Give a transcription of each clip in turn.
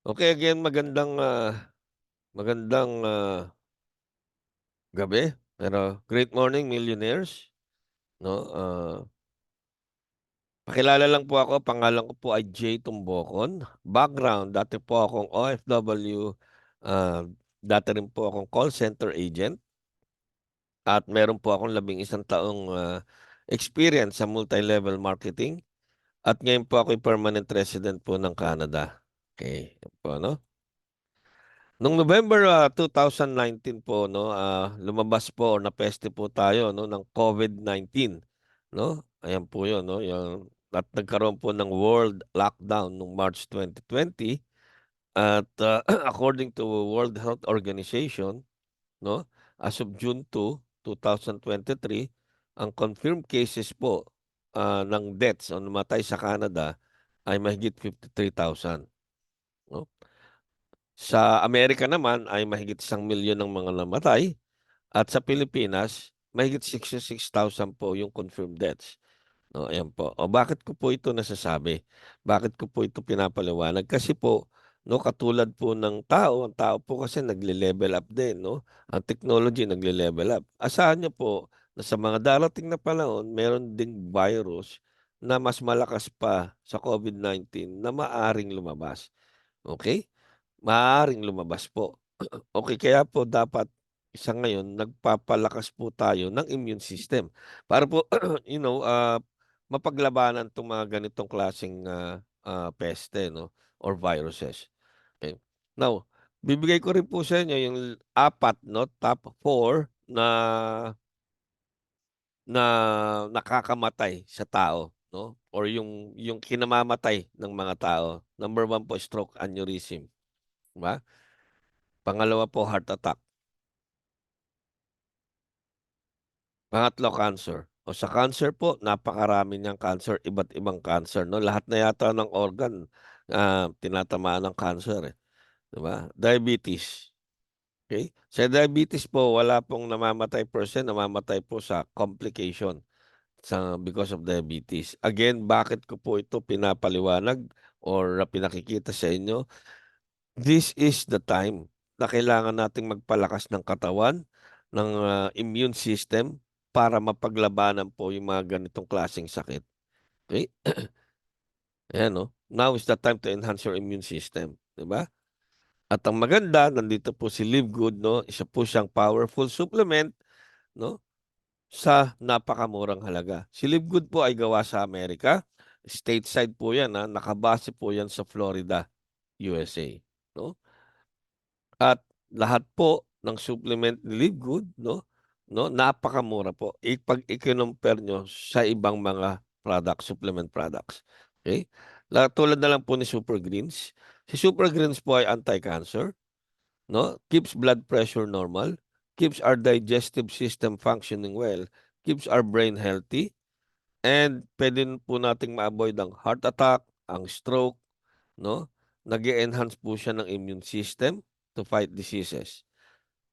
Okay, again magandang, gabi, pero great morning millionaires 'no, pakilala lang po ako, pangalan ko po ay Jay Tumbocon. Background, dati po akong OFW, dati rin po akong call center agent at meron po akong 11 taong, experience sa multi-level marketing at ngayon po ako'y permanent resident po ng Canada. Okay, yun po 'no. Noong November, 2019 po 'no, lumabas po or napeste po tayo 'no ng COVID-19 'no. Ayan po 'yun 'no, yung at nagkaroon po ng world lockdown noong March 2020 at, according to World Health Organization 'no, as of June 2, 2023, ang confirmed cases po, ng deaths o namatay sa Canada ay mahigit 53,000 'no. Sa Amerika naman ay mahigit 1,000,000 ang mga namatay at sa Pilipinas mahigit 66,000 po yung confirmed deaths. Oh, ayan po. O bakit ko po ito nasasabi? Bakit ko po ito pinapaliwanag? Kasi po 'no, katulad po ng tao, ang tao po kasi nagle-level up din 'no, ang technology nagle-level up. Asahan niyo po na sa mga darating na panahon meron ding virus na mas malakas pa sa COVID-19 na maaring lumabas, okey? Maaaring lumabas po. Okay, kaya po dapat sa ngayon nagpapalakas po tayo ng immune system para po mapaglabanan 'tong mga ganitong klaseng, peste 'no or viruses. Okay. Now, bibigay ko rin po sa inyo yung apat 'no, top 4 na na nakakamatay sa tao 'no or yung kinamamatay ng mga tao. Number 1 po, stroke aneurysm, 'di ba? Pangalawa po, heart attack. Pangatlo, cancer. O sa cancer po, napakarami niyang cancer, iba't ibang cancer 'no, lahat na yata ng organ, tinatamaan ng cancer, 'di ba? Diabetes, okey? Sa diabetes po wala pong namamatay percent, namamatay po sa complication because of diabetes. Again, bakit ko po ito pinapaliwanag or pinakikita sa inyo? This is the time na kailangan nating magpalakas ng katawan, ng, immune system para mapaglabanan po yung mga ganitong klaseng sakit, okey? Ayan 'no, now is the time to enhance your immune system, 'di ba? At ang maganda nandito po si Live Good 'no, isa po siyang powerful supplement 'no, sa napakamurang halaga. Si Live Good po ay gawa sa Amerika, stateside po 'yan, nakabase po 'yan sa Florida, USA 'no. At lahat po ng supplement ni Live Good 'no, napakamura po 'pag i-kinumpare niyo sa ibang mga supplement products, okey? Tulad na lang po ni Super Greens. Si Super Greens po ay anti-cancer 'no, keeps blood pressure normal, keeps our digestive system functioning well, keeps our brain healthy, and puwede po nating ma-avoid ang heart attack, ang stroke 'no. Nag-e-enhance po siya ng immune system to fight diseases.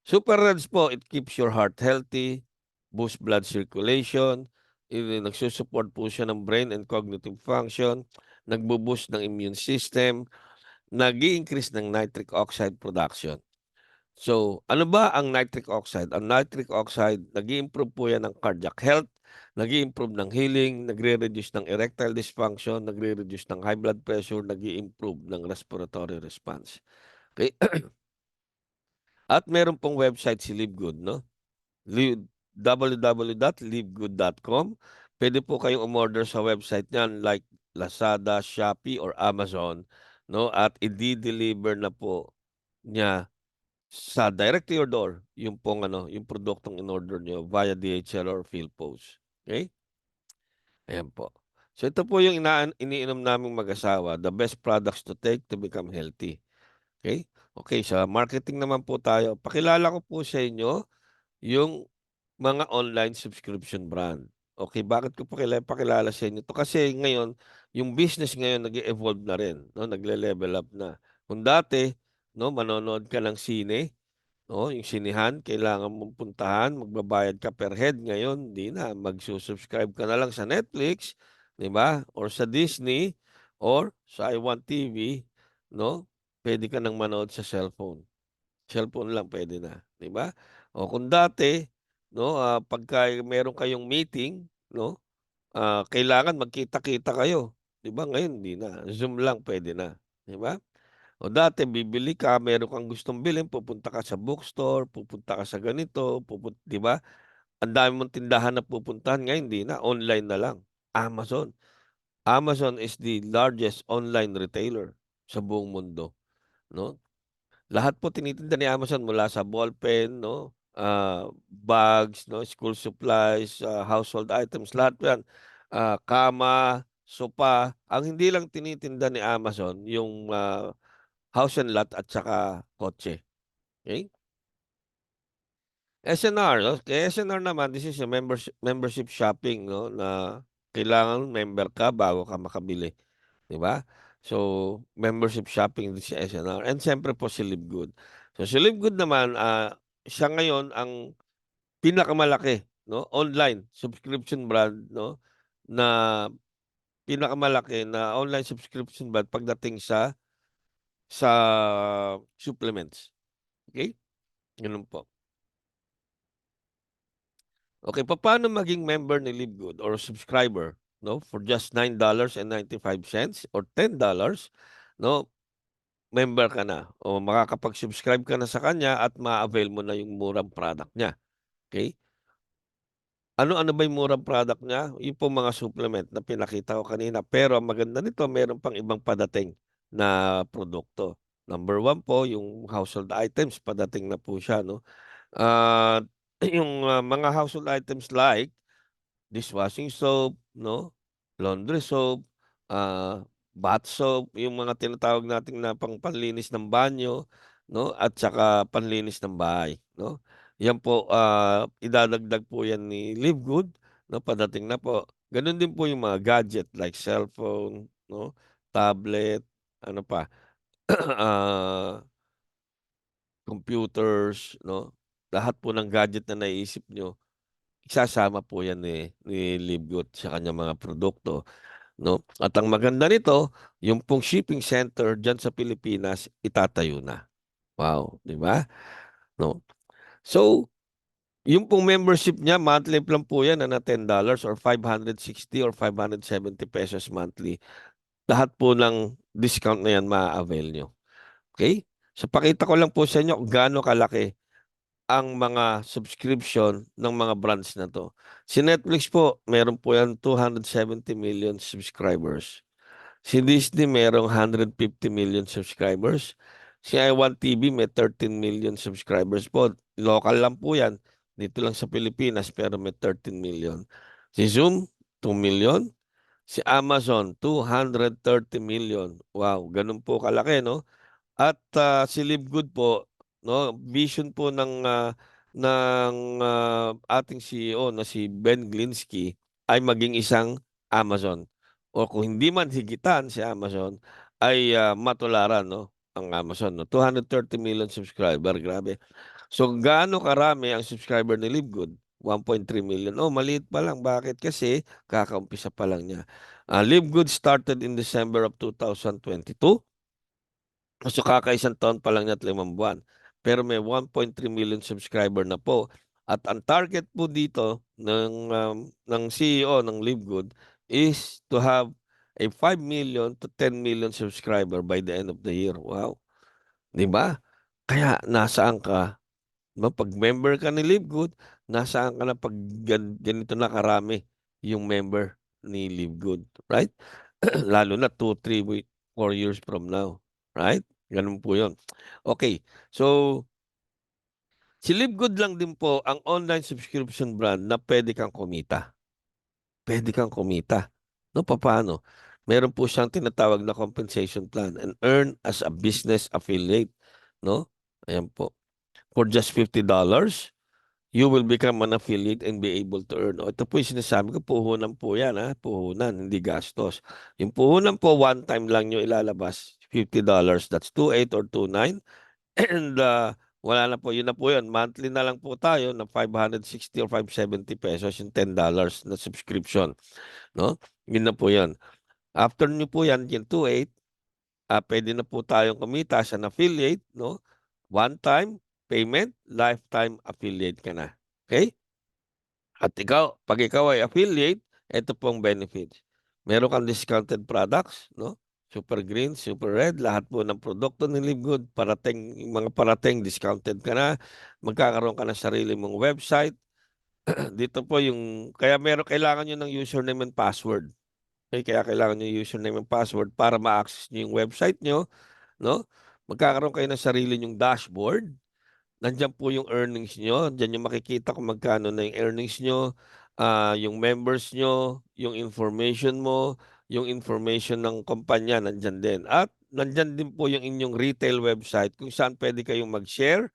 Super Reds po, it keeps your heart healthy, boost blood circulation, nagsu-support po siya ng brain and cognitive function, nagbo-boost ng immune system, nag-i-increase ng nitric oxide production. So, ano ba ang nitric oxide? Ang nitric oxide, nag-i-improve po yan ng cardiac health, nag-i-improve ng healing, nagre-reduce ng erectile dysfunction, nagre-reduce ng high blood pressure, nag-i-improve ng respiratory response. Okay? At meron pong website si LiveGood 'no, live www.livegood.com. Puwede po kayong umorder sa website niyan like Lazada, Shopee, or Amazon 'no, at ide-deliver na po niya sa direct to your door yung pong yung produktong inorder niyo via DHL or PhilPost, okey? Ayan po. So ito po yung iniinom naming mag-asawa, the best products to take to become healthy, okey? Okey, sa marketing naman po tayo. Pakilala ko po sa inyo yung mga online subscription brand. Okay, bakit ko pakilala sa inyo 'to? Kasi ngayon, yung business ngayon nag-e-evolve na rin 'no, nagle-level up na. Kung dati 'no, manonood ka ng sine 'no, yung sinehan kailangan mong puntahan, magbabayad ka per head. Ngayon hindi na, magsu-subscribe ka na lang sa Netflix, 'di ba, or sa Disney or sa iWant TV 'no. puwede ka ng manood sa cellphone. Cellphone lang puwede na, 'di ba? O kung dati 'no, pagka meron kayong meeting 'no, kailangan magkita-kita kayo, 'di ba? Ngayon hindi na, Zoom lang puwede na, 'di ba? O dati bibili ka, meron kang gustong bilhin, pupunta ka sa bookstore, pupunta ka sa ganito, 'di ba? Ang dami mong tindahan na pupuntahan, ngayon hindi na, online na lang. Amazon. Amazon is the largest online retailer sa buong mundo, 'no? Lahat po tinitinda ni Amazon mula sa ballpen 'no, bags 'no, school supplies, household items, lahat po 'yan. Kama, sopa, ang hindi lang tinitinda ni Amazon yung, house and lot at saka kotse, okey? SNR 'no, kay SNR naman this is a membership shopping 'no, na kailangan member ka bago ka makabili, 'di ba? So, membership shopping din si SNR and siyempre po si Livegood. So, si Livegood naman, siya ngayon ang pinakamalaki 'no, online subscription brand 'no, na pinakamalaki na online subscription brand pagdating sa supplements, okey? Gano'n po. Okay, papaano maging member ni Livegood or subscriber 'no, for just $9.95 or $10 'no, member ka na o makakapag-subscribe ka na sa kanya at ma-a-avail mo na yung murang product niya, okey? Ano-ano ba yung murang product niya? Yung pong mga supplement na pinakita ko kanina, pero ang maganda nito meron pang ibang padating na produkto. Number one po yung household items, padating na po siya 'no. At yung, mga household items like dishwashing soap 'no, laundry soap, bath soap, yung mga tinatawag nating na panlinis ng banyo 'no, at saka panlinis ng bahay 'no. Yan po, idadagdag po yan ni Livegood 'no, padating na po. Gano'n din po yung mga gadget like cellphone 'no, tablet, ano pa, ah, computers 'no, lahat po ng gadget na naiisip niyo. Isasama po 'yan ni Livegood sa kanyang mga produkto 'no. At ang maganda nito, yung pong shipping center diyan sa Pilipinas itatayo na. Wow, 'di ba, 'no? So, yung pong membership niya monthly lang po 'yan na $10 or 560 or 570 pesos monthly. Lahat po ng discount na 'yan maa-avail niyo, okey? So, pakita ko lang po sa inyo kung gaano kalaki ang mga subscription ng mga brands na 'to. Si Netflix po meron po 'yan 270 million subscribers. Si Disney merong 150 million subscribers. Si iWantTV may 13 million subscribers po. Lokal lang po 'yan, dito lang sa Pilipinas pero may 13 million. Si Zoom 2 million, si Amazon 230 million. Wow, gano'n po kalaki 'no? At, si Livegood po 'no, vision po ng ating CEO na si Ben Glinsky ay maging isang Amazon o kung hindi man higitan si Amazon ay, matularan 'no, ang Amazon 'no. 230 million subscriber, grabe. So, gaano karami ang subscriber ni Livegood? 1.3 million. Oh, maliit pa lang, bakit? Kasi kakaumpisa pa lang niya. Livegood started in December of 2022. So, kakaisang taon pa lang niya at 5 buwan. Pero may 1.3 million subscriber na po at ang target po dito ng CEO ng Livegood is to have a 5 million to 10 million subscriber by the end of the year. Wow, 'di ba? Kaya nasaan ka 'no, 'pag member ka ni Livegood, nasaan ka na 'pag ganito na karami yung member ni Livegood, right? Lalo na 2, 3 week, 4 years from now, right? Gano'n po 'yun. Okay, so si Livegood lang din po ang online subscription brand na puwede kang kumita. Puwede kang kumita, 'no, papaano? Meron po siyang tinatawag na compensation plan and earn as a business affiliate, 'no? Ayan po. For just $50, you will become an affiliate and be able to earn. O ito po yung sinasabi ko, puhunan po 'yan, puhunan, hindi gastos. Yung puhunan po, one time lang niyo ilalabas, $50, that's 2,800 or 2,900. And, wala na po, yun na po yun. Monthly na lang po tayo na 560 or 570 pesos yung $10 na subscription, 'no? Yun na po yun. After niyo po yan, yung 2,800, Puwede na po tayong kumita as an affiliate, 'no? One time payment, lifetime affiliate ka na, okey? At ikaw 'pag ikaw ay affiliate, eto pong benefits. Meron kang discounted products, 'no? Super Green, Super Red, lahat po ng produkto ni Livegood parating yung mga parating discounted ka na. Magkakaroon ka ng sarili mong website. Dito po yung kaya kailangan niyo ng username and password. Okey, kaya kailangan niyo yung username and password para ma-access niyo yung website niyo, 'no? Magkakaroon kayo ng sarili niyong dashboard. Nandiyan po yung earnings niyo, diyan niyo makikita kung magkano na yung earnings niyo, yung members niyo, yung information mo, yung information ng kumpanya nandiyan din. At nandiyan din po yung inyong retail website kung saan puwede kayong mag-share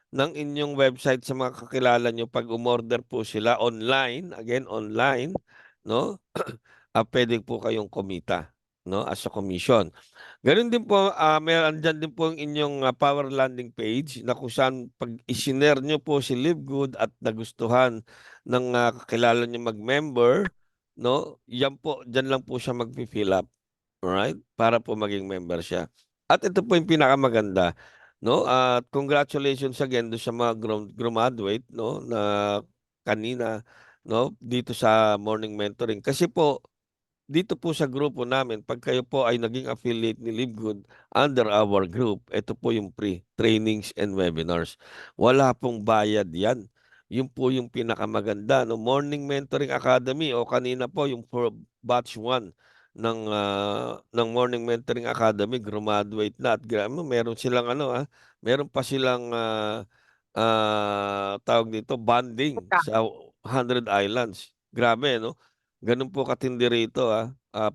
ng inyong website sa mga kakilala niyo 'pag umorder po sila online, again online, 'no? Puwede po kayong kumita, 'no, as a commission. Gano'n din po, andiyan din po ang inyong, power landing page na kung saan 'pag ishinare niyo po si Livegood at nagustuhan ng, kakilala niyong mag-member, 'no, yan po diyan lang po siya magfi-fill up, alright? Para po maging member siya. At ito po yung pinakamaganda, 'no, at congratulations again do'n sa mga grumaduate, 'no, na kanina, 'no, dito sa morning mentoring. Kasi po dito po sa grupo namin 'pag kayo po ay naging affiliate ni Livegood under our group, ito po yung free trainings and webinars. Wala pong bayad 'yan. Yun po yung pinakamaganda 'no, Morning Mentoring Academy o kanina po yung for batch 1 ng Morning Mentoring Academy grumaduate na at meron silang ano, meron pa silang, tawag dito, bonding sa 100 Islands. Grabe 'no? Gano'n po katindi rito,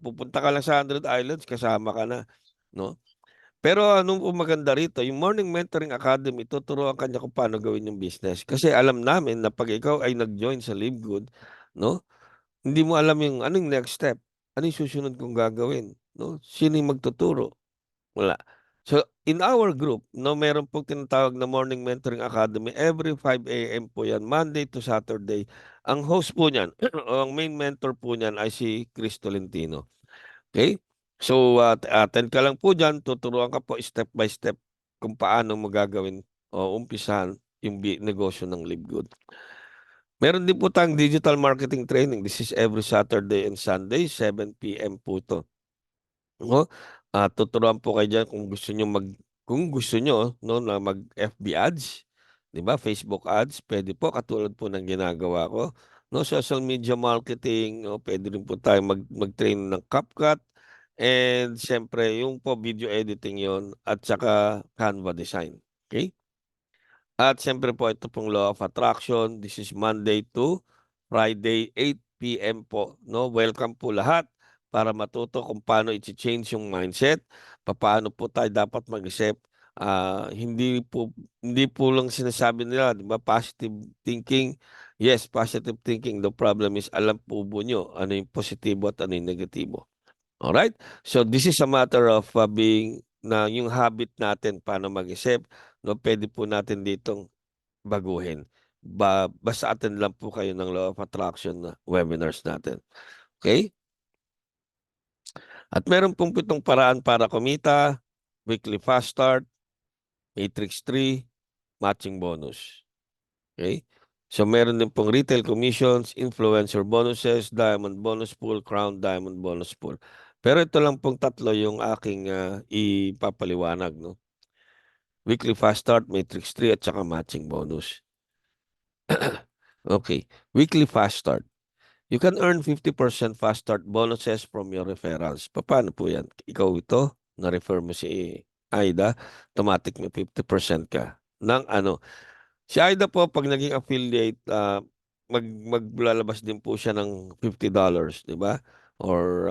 pupunta ka lang sa 100 Islands kasama ka na, 'no? Pero ano po maganda rito, yung Morning Mentoring Academy tuturuan ka niya kung paano gawin yung business. Kasi alam namin na 'pag ikaw ay nag-join sa Livegood, 'no, hindi mo alam yung ano yung next step, ano yung susunod kong gagawin, 'no, sino yung magtuturo? Wala. So, in our group 'no, meron pong tinatawag na Morning Mentoring Academy every 5 AM po 'yan, Monday to Saturday. Ang host po niyan o ang main mentor po niyan ay si Chris Tolentino, okey? So, attend ka lang po diyan, tuturuan ka po step by step kung paano mo gagawin o umpisahan yung negosyo ng Livegood. Meron din po tayong digital marketing training. This is every Saturday and Sunday, 7 PM po 'to. Oo, tuturuan po kayo diyan kung gusto niyo 'no, na mag-FB ads, 'di ba, Facebook ads, puwede po katulad po ng ginagawa ko, 'no, social media marketing, o puwede rin po tayong mag-train ng CapCut and siyempre yung po video editing yon at saka Canva design, okey? At siyempre po ito pong Law of Attraction, this is Monday to Friday, 8 PM po 'no. Welcome po lahat para matuto kung paano iche-change yung mindset, papaano po tayo dapat mag-isip. Hindi po lang sinasabi nila 'di ba positive thinking. Yes, positive thinking, the problem is alam po ba niyo ano yung positibo at ano yung negatibo. Alright? So, this is a matter of, being na yung habit natin paano mag-isip 'no, puwede po natin ditong baguhin. Basta attend lang po kayo ng Law of Attraction na webinars natin, okey? At meron pong 7 paraan para kumita, weekly fast start, matrix 3, matching bonus, okey? So, meron din pong retail commissions, influencer bonuses, diamond bonus pool, crown diamond bonus pool. Pero ito lang pong 3 yung aking, ipapaliwanag 'no, weekly fast start, matrix 3 at saka matching bonus. Okay, weekly fast start. You can earn 50% fast start bonuses from your referrals. Papaano po yan? Ikaw ito, na-refer mo si Aida, automatic may 50% ka ng ano. Si Aida po 'pag naging affiliate, maglalabas din po siya ng $50, 'di ba? Or,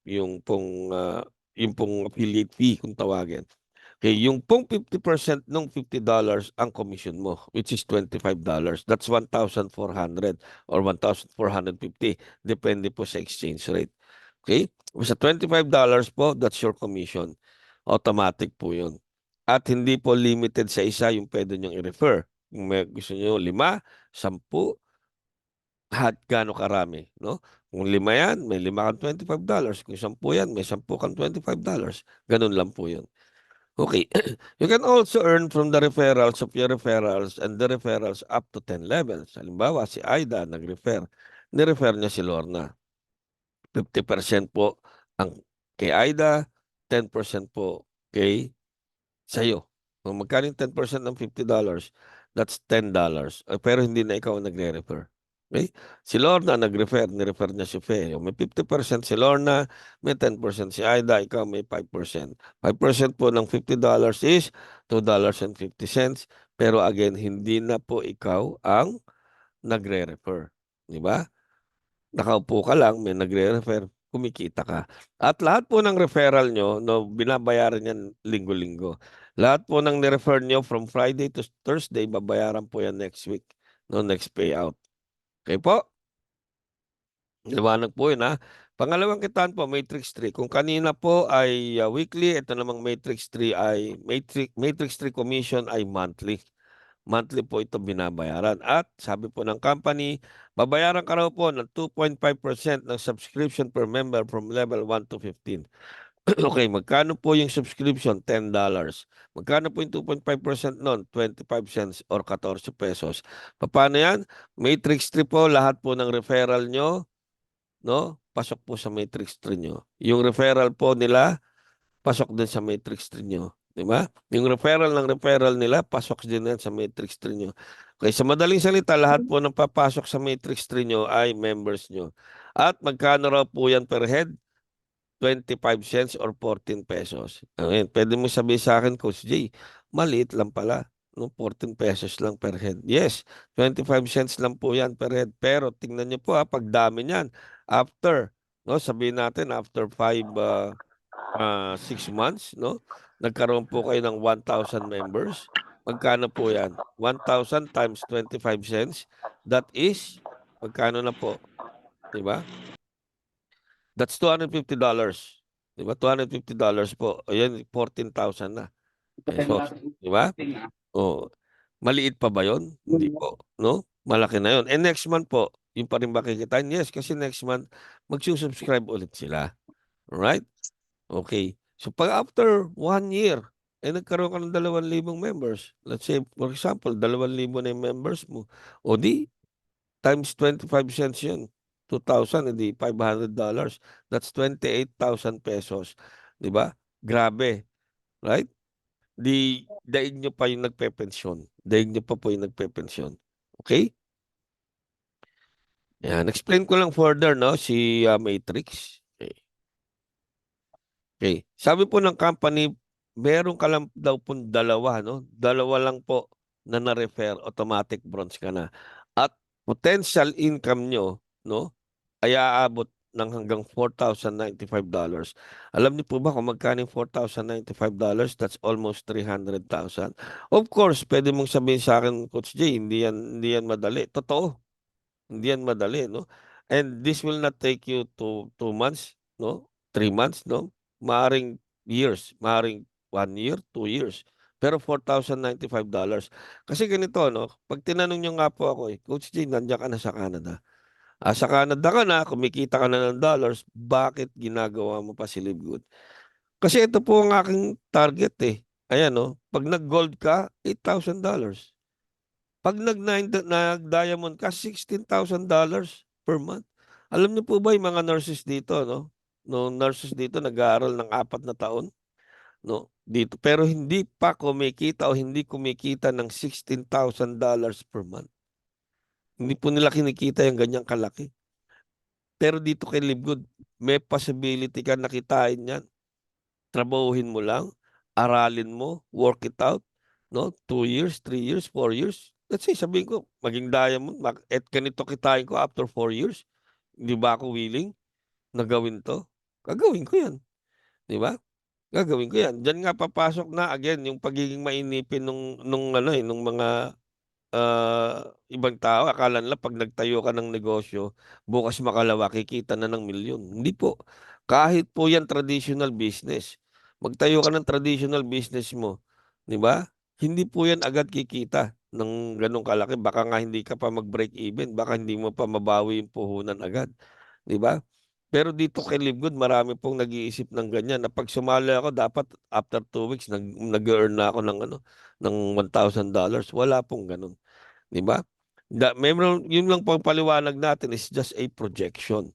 yung pong, yung pong affiliate fee kung tawagin. Okay, yung pong 50% nung $50 ang commission mo, which is $25. That's 1,400 or 1,450 depende po sa exchange rate. Okay? Sa $25 po, that's your commission. Automatic po yun. At hindi po limited sa isa yung puwede niyong i-refer. Kung may gusto niyo 5, 10, gaano karami, 'no? Kung 5 yan, may 5 kang $25. Kung 10 yan, may 10 kang $25. Ganun lang po yun. Okay. You can also earn from the referrals of your referrals and the referrals up to 10 levels. Halimbawa, si Aida nag-refer. Ni-refer niya si Lorna. 50% po ang kay Aida, 10% po kay sa'yo. Kung magkano yung 10% ng $50, that's $10. Pero hindi na ikaw ang nagre-refer. Okay? Si Lorna nag-refer, ni-refer niya si Fe. May 50% si Lorna, may 10% si Aida, ikaw may 5%. 5% po ng $50 is $2.50. Pero again, hindi na po ikaw ang nagre-refer. Di ba? Nakaupo ka lang, may nagre-refer, kumikita ka. At lahat po ng referral nyo, no, binabayaran yan linggo-linggo. Lahat po ng ni-refer nyo from Friday to Thursday, babayaran po yan next week, no, next payout. Okay po? Liwanag po yun, ha? Pangalawang kitaan po, Matrix 3. Kung kanina po ay weekly, ito namang Matrix 3 ay Matrix 3 commission ay monthly. Monthly po ito binabayaran. At sabi po ng company, babayaran ka raw po ng 2.5% ng subscription per member from level 1 to 15. Okay, magkano po yung subscription? $10. Magkano po yung 2.5% nun? 25 cents or 14 pesos. Paano yan? Matrix 3 po, lahat po ng referral nyo, no? Pasok po sa Matrix 3 nyo. Yung referral po nila, pasok din sa matrix 3 nyo. Di ba? Yung referral nila, pasok din yan sa matrix 3 nyo. Okay, sa madaling salita, lahat po ng papasok sa matrix 3 nyo ay members nyo. At magkano raw po yan per head? 25 cents or 14 pesos. Okay, pwede mo sabihin sa akin, Coach J, maliit lang pala. No, 14 pesos lang per head. Yes, 25 cents lang po yan per head. Pero tingnan nyo po, pag dami niyan, after, no, sabihin natin, after 6 months, no? Nagkaroon po kayo ng 1,000 members. Magkano po yan? 1,000 times 25 cents. That is, magkano na po? Di ba? That's $250. Di ba? $250 po. Ayan, 14,000 na pesos. Di ba? O, maliit pa ba yon? Hindi po. No? Malaki na yon. And next month po, yung pa rin ba kikitain? Yes, kasi next month, magsusubscribe ulit sila. Alright? Okay. So pag after 1 year, nagkaroon ka ng 2,000 members. Let's say, for example, 2,000 na yung members mo. O di, times 25 cents yun. 2,000, edi $500. That's 28,000 pesos. Di ba? Grabe. Right? Daig nyo pa yung nagpe-pensyon. Daig nyo pa po yung nagpe-pensyon. Okay? Yan. Explain ko lang further, no? Si Matrix. Okay. Okay. Sabi po ng company, meron ka lang daw po dalawa, no? Dalawa lang po na na-refer, automatic bronze ka na. At potential income nyo, no? Ay aabot ng hanggang $4,095. Alam niyo po ba kung magkano yung $4,095? That's almost 300,000. Of course, pwede mong sabihin sa akin, Coach J, hindi yan madali. Totoo. Hindi yan madali, no? And this will not take you to 2 months, no? 3 months, no? Maaring years, maaring 1 year, 2 years. Pero $4,095. Kasi ganito, no? Pag tinanong nyo nga po ako, Coach J, nandiyan ka na sa Canada. Sa Canada ka na, kumikita ka na ng dollars, bakit ginagawa mo pa si Live Good? Kasi ito po ang aking target eh. Ayan, no? Pag nag-gold ka, $8,000. Pag nag-diamond ka, $16,000 per month. Alam niyo po ba yung mga nurses dito, no? No, nurses dito nag-aaral ng 4 na taon, no? Dito, pero hindi pa kumikita o hindi kumikita ng $16,000 per month. Hindi po nila kinikita yung ganyang kalaki. Pero dito kay Livegood, may possibility ka nakitain yan. Trabahuhin mo lang, aralin mo, work it out, no? 2 years, 3 years, 4 years. Let's say, sabihin ko, maging diamond, at ganito kitain ko after 4 years. Hindi ba ako willing na gawin to? Gagawin ko yan. Di ba? Gagawin ko yan. Diyan nga papasok na, again, yung pagiging mainipin nung mga ibang tao, akala nila pag nagtayo ka ng negosyo, bukas makalawa, kikita na ng milyon. Hindi po. Kahit po yan traditional business. Magtayo ka ng traditional business mo. Di ba? Hindi po yan agad kikita ng ganong kalaki. Baka nga hindi ka pa mag-break even. Baka hindi mo pa mabawi yung puhunan agad. 'di ba? Pero dito kay Livegood marami pong nag-iisip ng ganyan na 'pag sumali ako dapat after 2 weeks nag-e-earn na ako ng ano, ng $1,000. Wala pong gano'n, 'di ba? Meron yun lang po ang paliwanag natin is just a projection,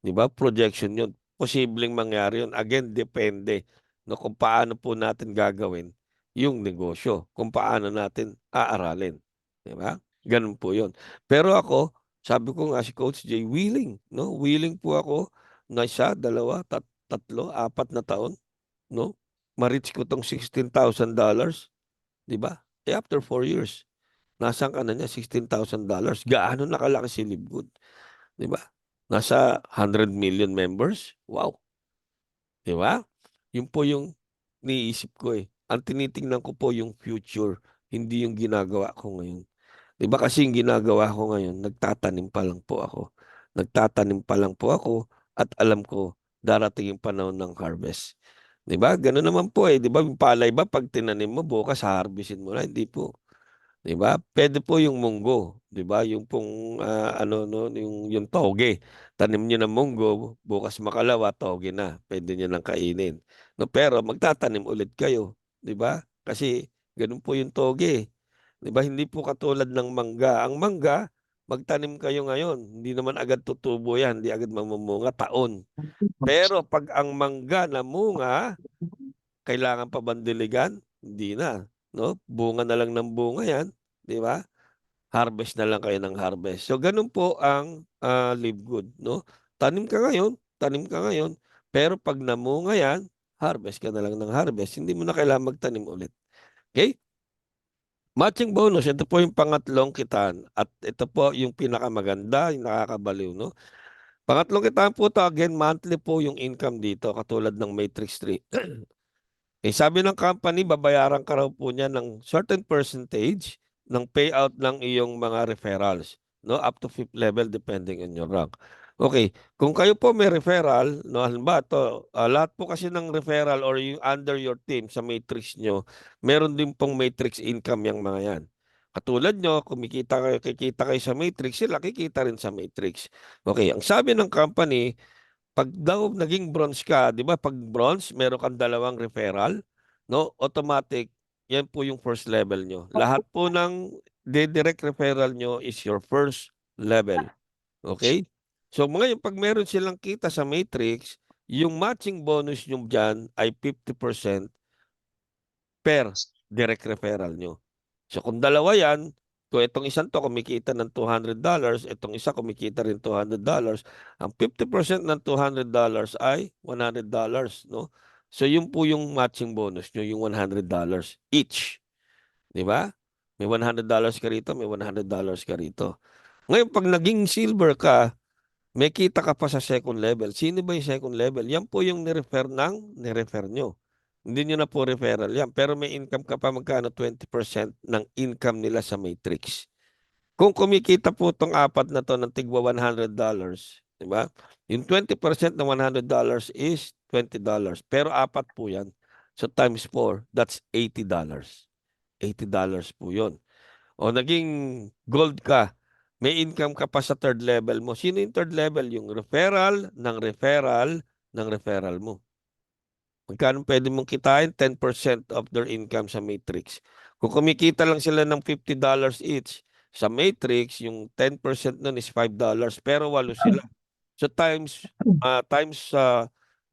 'di ba? Projection yun. Posibleng mangyari yun. Again, depende no kung paano po natin gagawin yung negosyo, kung paano natin aaralin, 'di ba? Ganun po yun. Pero ako, sabi ko nga si Coach Jay, willing, no? Willing po ako na isa, dalawa, tatlo, 4 na taon, no? Ma-reach ko tong $16,000, 'di ba? Eh after 4 years, nasaan ka na niya? $16,000. Gaano nakalaki si Livegood, 'di ba? Nasa 100 million members. Wow, 'di ba? Yun po yung iniisip ko eh. Ang tinitingnan ko po yung future, hindi yung ginagawa ko ngayon. 'Di ba kasi yung ginagawa ko ngayon, nagtatanim pa lang po ako. Nagtatanim pa lang po ako at alam ko darating yung panahon ng harvest. 'Di ba? Gano'n naman po eh. 'Di ba yung palay ba pag tinanim mo bukas harvestin mo na? Hindi po. 'Di ba? Puwede po yung munggo, 'di ba? Yung pong, ano 'no, yung toge. Tanim niyo ng munggo, bukas makalawa toge na, puwede niyo ng kainin. No, pero magtatanim ulit kayo, 'di ba? Kasi gano'n po yung toge, 'di ba? Hindi po katulad ng mangga. Ang mangga, magtanim kayo ngayon, hindi naman agad tutubo 'yan, hindi agad mamumunga, taon. Pero 'pag ang mangga namunga, kailangan pa bang diligan? Hindi na, 'no? Bunga na lang ng bunga 'yan, 'di ba? Harvest na lang kayo ng harvest. So gano'n po ang, live good 'no. Tanim ka ngayon, pero 'pag namunga 'yan, harvest ka na lang ng harvest. Hindi mo na kailangang magtanim ulit, okey? Matching bonus, ito po yung pangatlong kitaan at ito po yung pinakamaganda, yung nakakabaliw 'no. Pangatlong kitaan po 'to, again monthly po yung income dito katulad ng matrix tree. Eh, sabi ng company babayaran ka raw po niya ng certain percentage ng payout ng iyong mga referrals, 'no, up to 5th level depending on your rank. Okay, kung kayo po may referral, 'no, halimbawa 'to, lahat po kasi ng referral or yung under your team sa matrix niyo, meron din pong matrix income yang mga 'yan. Katulad niyo, kikita kayo sa matrix, sila kikita rin sa matrix. Okay, ang sabi ng company 'pag daw naging bronze ka, 'di ba 'pag bronze meron kang dalawang referral, 'no, automatic 'yan po yung first level niyo. Lahat po ng didirect referral niyo is your first level, okey? So ngayon 'pag meron silang kita sa matrix, yung matching bonus niyo diyan ay 50% per direct referral niyo. So kung dalawa 'yan, kung itong isang 'to kumikita ng $200, itong isa kumikita rin $200, ang 50% ng $200 ay $100, 'no? So yun po yung matching bonus niyo, yung $100 each, 'di ba? May $100 ka rito, may $100 ka rito. Ngayon 'pag naging silver ka, may kita ka pa sa second level. Sino ba yung second level? Yan po yung ni-refer niyo. Hindi niyo na po referral yan, pero may income ka pa magkano 20% ng income nila sa matrix. Kung kumikita po 'tong apat na 'to ng tigwa $100, 'di ba? Yung 20% ng $100 is $20, pero apat po yan. So times 4, that's $80. $80 po yun. O naging gold ka, may income ka pa sa third level mo. Sino yung third level? Yung referral mo. Magkano pwede mong kitain? 10% of their income sa matrix. Kung kumikita lang sila ng $50 each, sa matrix, yung 10% nun is $5, pero walo sila. So times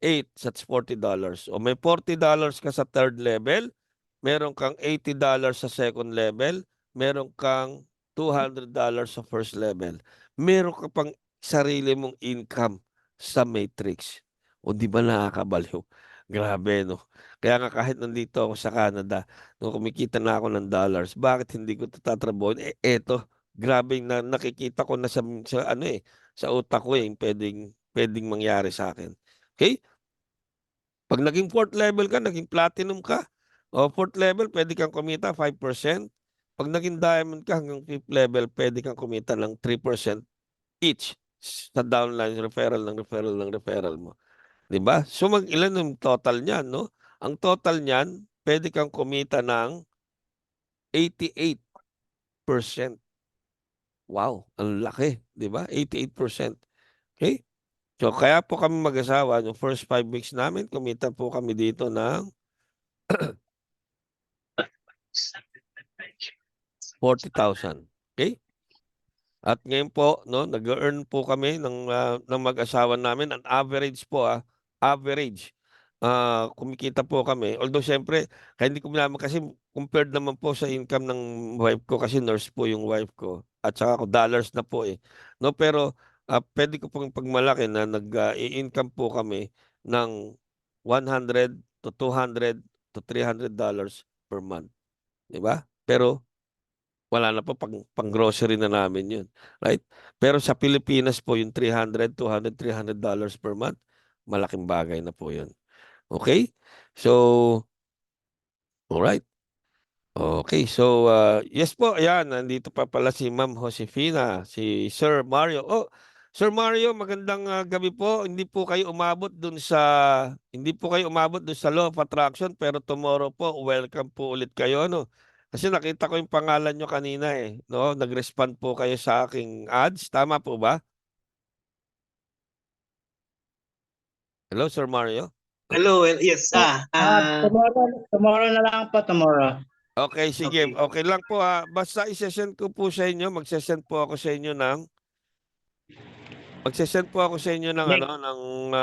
8, that's $40. O may $40 ka sa third level, meron kang $80 sa second level, meron kang $200 sa first level. Meron ka pang sarili mong income sa matrix. O di ba nakakabaliw? Grabe 'no. Kaya nga kahit nandito ako sa Canada, nung kumikita na ako ng dollars, bakit hindi ko 'to tatrabahuin? Eh, eto, grabe na nakikita ko na sa ano, eh, sa utak ko, eh, puwedeng mangyari sa'kin. Okey? 'Pag naging fourth level ka, naging platinum ka, o fourth level puwede kang kumita 5%. 'Pag naging diamond ka hanggang fifth level, puwede kang kumita ng 3% each sa downline referral mo, 'di ba? So mag-ilan yung total niyan 'no? Ang total niyan, puwede kang kumita ng 88%. Wow, ang laki, 'di ba? 88%, okey? So, kaya po kami mag-asawa, yung first 5 weeks namin, kumita po kami dito ng 40,000. Okay? At ngayon po, no, nag-earn po kami ng mag-asawa namin. Ang average po, average. Kumikita po kami. Although, syempre, kaya hindi ko naman kasi compared naman po sa income ng wife ko kasi nurse po yung wife ko. At saka ako, dollars na po eh. No, pero pwede ko pong pagmalaki na nag-i-income po kami ng 100 to 200 to $300 per month. Di ba? Pero wala na po, pang grocery na namin yun. Right? Pero sa Pilipinas po, yung 300, 200, $300 per month, malaking bagay na po yun. Okay? So, alright. Okay, so yes po, ayan, nandito pa pala si Ma'am Josefina, si Sir Mario. Oh, Sir Mario, magandang gabi po. Hindi po kayo umabot dun sa Law of Attraction, pero tomorrow po, welcome po ulit kayo, no? Kasi nakita ko yung pangalan nyo kanina eh, no? Nag-respond po kayo sa aking ads, tama po ba? Hello, Sir Mario? Hello, yes. Tomorrow na lang po, tomorrow. Okay, sige. Okay. Okay lang po ha. Basta isesend ko po sa inyo, magsesend po ako sa inyo ng Next ano, ng